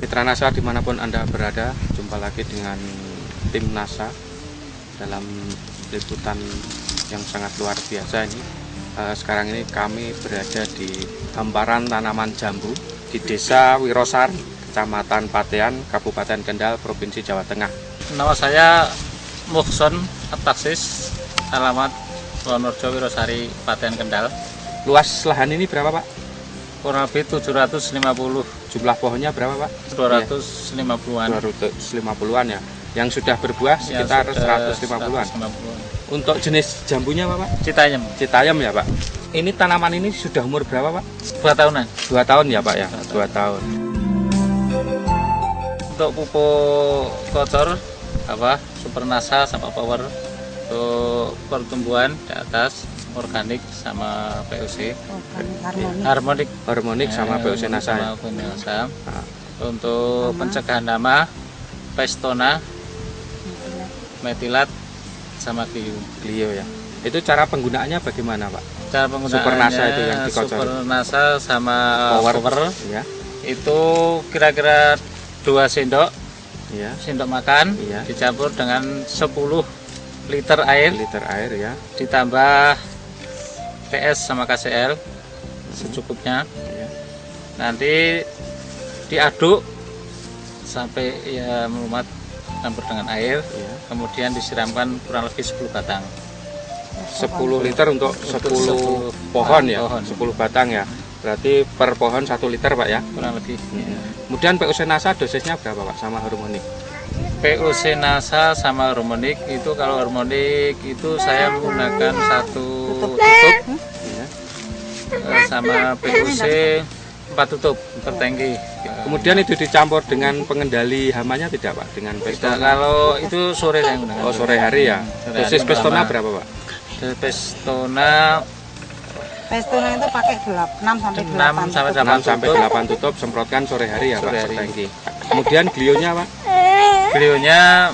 Mitra NASA dimanapun Anda berada, jumpa lagi dengan tim NASA dalam liputan yang sangat luar biasa ini. Sekarang ini kami berada di hamparan tanaman jambu di Desa Wirosari, Kecamatan Patean, Kabupaten Kendal, Provinsi Jawa Tengah. Nama saya Muhson At-Taksis, alamat Wonorejo Wirosari, Patean, Kendal. Luas lahan ini berapa, Pak? Kurang lebih 750. Jumlah pohonnya berapa, Pak? 250-an. 250-an ya. Yang sudah berbuah sekitar 150-an. Untuk jenis jambunya apa, Pak? Citayam. Citayam ya, Pak. Ini tanaman ini sudah umur berapa, Pak? 2 tahunan. 2 tahun ya, Pak ya. 2 tahun. Untuk pupuk kocor Super NASA sama Power, untuk pertumbuhan di atas organik sama POC. Harmonik sama POC NASA. Untuk pencegahan hama, Pestona, metilat sama Clio ya. Itu cara penggunaannya bagaimana, Pak? Cara penggunaannya Super NASA itu yang dikocor. Super NASA sama Power ya. Itu kira-kira 2 sendok ya. Sendok makan ya. Dicampur dengan 10 liter air ya. Ditambah PS sama KCl secukupnya ya. Nanti diaduk sampai ya melumat, campur dengan air ya. Kemudian disiramkan kurang lebih 10 batang. 10 liter untuk 10 pohon ya, pohon. 10 batang ya. Berarti per pohon 1 liter, Pak ya? Kurang lebih ya. Kemudian POC NASA dosisnya berapa, Pak, sama harmonik? POC NASA sama harmonik itu, kalau harmonik itu saya menggunakan 1 tutup ya. Sama POC 4 tutup per tangki. Kemudian itu dicampur dengan pengendali hamanya tidak, Pak? Dengan Pestona? Kalau itu sore saya gunakan. Oh, sore hari ya. Dosis Pestona berapa, Pak? Pestona itu pakai 6 sampai 8 tutup, semprotkan sore hari ya, Pak, per tangki. Kemudian Clio-nya, Pak? Clio-nya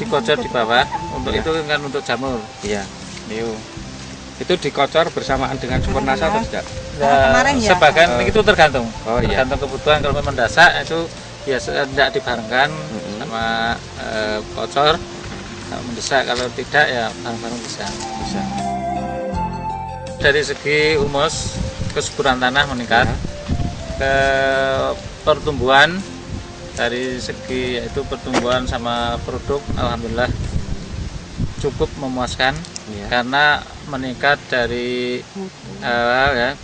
dikocor di bawah. Untuk itu kan untuk jamur. Iya. Clio. Itu dikocor bersamaan dengan Super NASA atau tidak? Sebagian itu tergantung. Oh, iya. Tergantung kebutuhan. Kalau memang mendesak itu ya tidak dibarengkan sama kocor. Kalau mendesak, kalau tidak ya bareng-bareng bisa. Dari segi humus, kesuburan tanah meningkat, ke pertumbuhan, dari segi yaitu pertumbuhan sama produk, alhamdulillah cukup memuaskan karena meningkat dari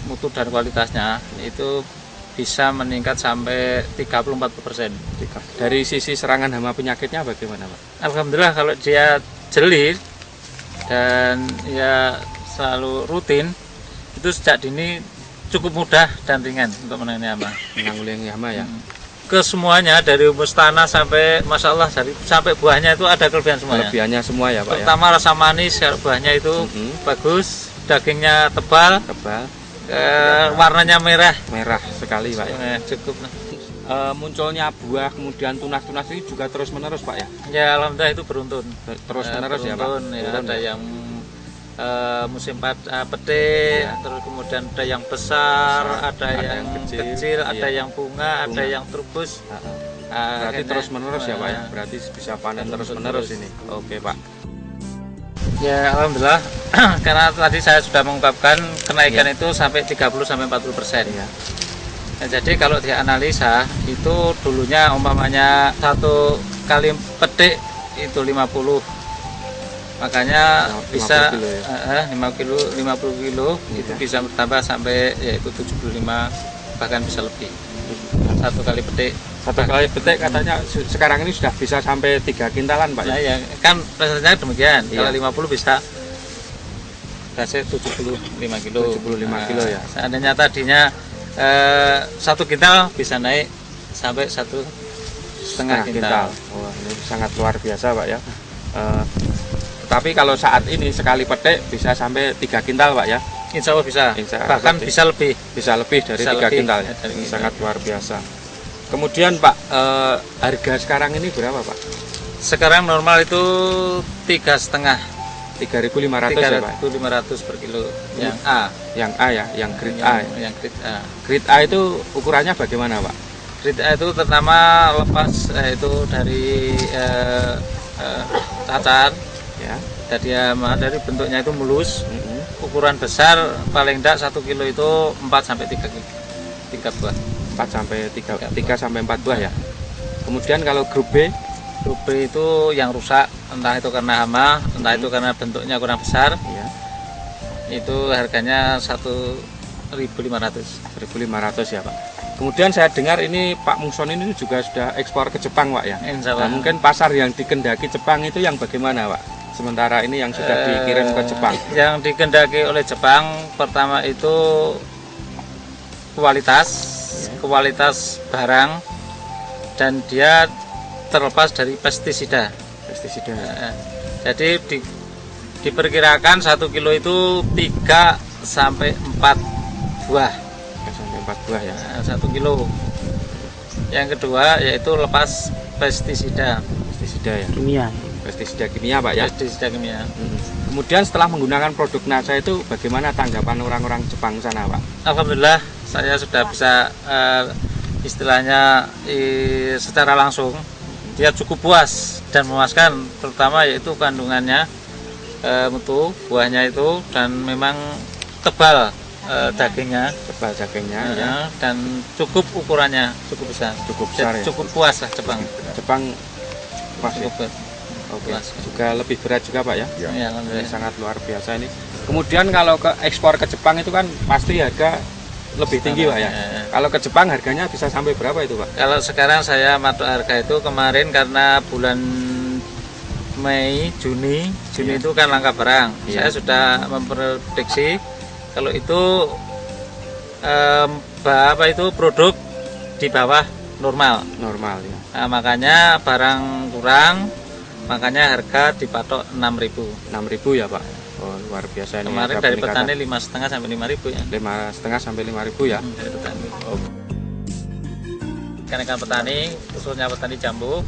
mutu dan kualitasnya itu bisa meningkat sampai 34%. Dari sisi serangan hama penyakitnya bagaimana, Pak? Alhamdulillah kalau dia jeli dan ya selalu rutin, itu sejak dini cukup mudah dan ringan untuk menangani hama. Menanggulangi hama ya. Kesemuanya dari humus tanah sampai masya Allah sampai buahnya itu ada kelebihan semuanya. Kelebihannya semua ya, Pak. Terutama ya? Rasa manis buahnya itu bagus, dagingnya tebal, warnanya merah sekali, Pak. Cukup. Munculnya buah kemudian tunas-tunas ini juga terus menerus, Pak ya. Ya alhamdulillah itu beruntun. Terus menerus ya, Pak. Ya, ada yang musim petik, terus kemudian ada yang besar, ada yang kecil, ada yang bunga, ada yang trubus. Berarti terus menerus ya, Pak ya. Berarti bisa panen terus menerus ini. Oke, Pak. Ya alhamdulillah karena tadi saya sudah mengungkapkan kenaikan itu sampai 30-40% ya. Nah, jadi kalau dianalisa itu dulunya umpamanya 1 kali petik itu 50, makanya 50 bisa kilo ya? 50 kilo itu bisa bertambah sampai yaitu 75, bahkan bisa lebih. 1 kali petik. 1 kali petik katanya sekarang ini sudah bisa sampai 3 kintalan, Pak. Ya kan rasanya demikian. Kalau 50 bisa kasih 75 kilo. 75 kilo ya. Seandainya tadinya 1 kintal bisa naik sampai 1,5 kintal. Wah, ini sangat luar biasa, Pak ya. Tapi kalau saat ini sekali petik bisa sampai 3 kintal, Pak ya. Insya Allah bisa. Bahkan bisa lebih. Bisa lebih dari 3 kintal ya. Sangat luar biasa. Kemudian, Pak, harga sekarang ini berapa, Pak? Sekarang normal itu 3,5. 3.500 ya, Pak? 3.500 per kilo. Yang A. Yang A ya, yang grade A. Yang grade A. Grade A itu ukurannya bagaimana, Pak? Grade A itu terutama lepas itu dari cacar Ya. dari bentuknya itu mulus. Ukuran besar paling tidak 1 kilo itu 4 sampai 3 buah. 4 sampai 3 sampai 4 buah ya. Kemudian kalau grup B, Grup B itu yang rusak, entah itu karena hama, entah itu karena bentuknya kurang besar, ya, itu harganya 1.500. 1.500 ya Pak. Kemudian saya dengar ini Pak Mungson ini juga sudah ekspor ke Jepang Pak ya. Insya Nah, Allah. mungkin pasar yang dikendaki Jepang itu yang bagaimana Pak? Sementara ini yang sudah dikirim ke Jepang. Yang dikendaki oleh Jepang pertama itu kualitas, kualitas barang, dan dia terlepas dari pestisida. Pestisida. Jadi diperkirakan 1 kilo itu 3 sampai 4 buah. 3 sampai 4 buah ya. 1 kilo. Yang kedua yaitu lepas pestisida. Pestisida ya. Kimia. Pestisida kimia Pak ya. Pestisida kimia. Kemudian setelah menggunakan produk NASA itu bagaimana tanggapan orang-orang Jepang sana Pak? Alhamdulillah saya sudah bisa istilahnya secara langsung dia cukup puas dan memuaskan, terutama yaitu kandungannya, mutu buahnya itu, dan memang tebal dagingnya, Tebal dagingnya ya. dan cukup ukurannya cukup besar, Cukup besar ya. cukup puas lah Jepang. Jepang pas ya. Cukup Oke. puas. Juga lebih berat juga Pak ya. Ya, Ini alhamdulillah. sangat luar biasa ini. Kemudian kalau ke ekspor ke Jepang itu kan pasti harga lebih tinggi Pak ya. Kalau ke Jepang harganya bisa sampai berapa itu Pak? Kalau sekarang saya matok harga itu kemarin karena bulan Mei, Juni Iya. itu kan langka barang. Iya. Saya sudah memprediksi kalau itu produk di bawah normal. Normal ya. Nah, makanya barang kurang, makanya harga dipatok 6.000. 6.000 ya Pak. Oh, luar biasa ini. Kemarin ada dari peningkatan. petani 5,5 sampai 5.000 ya. 5,5 sampai 5.000 ya. Dari petani. Oh, Ikan-ikan petani, khususnya petani jambu,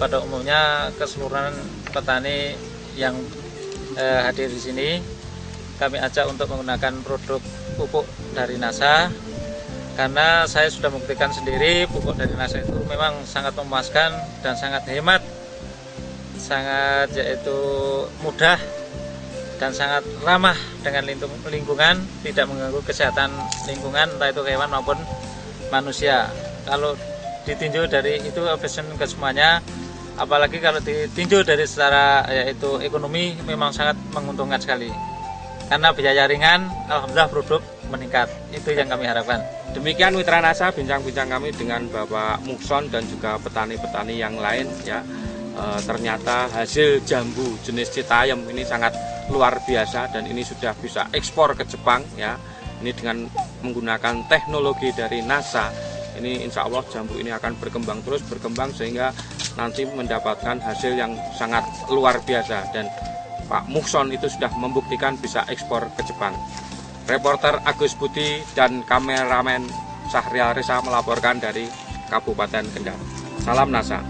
pada umumnya keseluruhan petani yang hadir di sini, kami ajak untuk menggunakan produk pupuk dari NASA, karena saya sudah membuktikan sendiri pupuk dari NASA itu memang sangat memuaskan dan sangat hemat, sangat yaitu mudah dan sangat ramah dengan lingkungan, tidak mengganggu kesehatan lingkungan, entah itu hewan maupun manusia. Kalau ditinjau dari itu efisien ke semuanya, apalagi kalau ditinjau dari secara yaitu ekonomi, memang sangat menguntungkan sekali. Karena biaya ringan, alhamdulillah produk meningkat. Itu yang kami harapkan. demikian Mitra NASA bincang-bincang kami dengan Bapak Mungson dan juga petani-petani yang lain ya. Ternyata hasil jambu jenis Citayam ini sangat luar biasa dan ini sudah bisa ekspor ke Jepang ya. Ini dengan menggunakan teknologi dari NASA. Ini insya Allah jambu ini akan berkembang terus sehingga nanti mendapatkan hasil yang sangat luar biasa, dan Pak Mungson itu sudah membuktikan bisa ekspor ke Jepang. Reporter Agus Budi dan kameramen Syahrial Reza melaporkan dari Kabupaten Kendal. Salam NASA.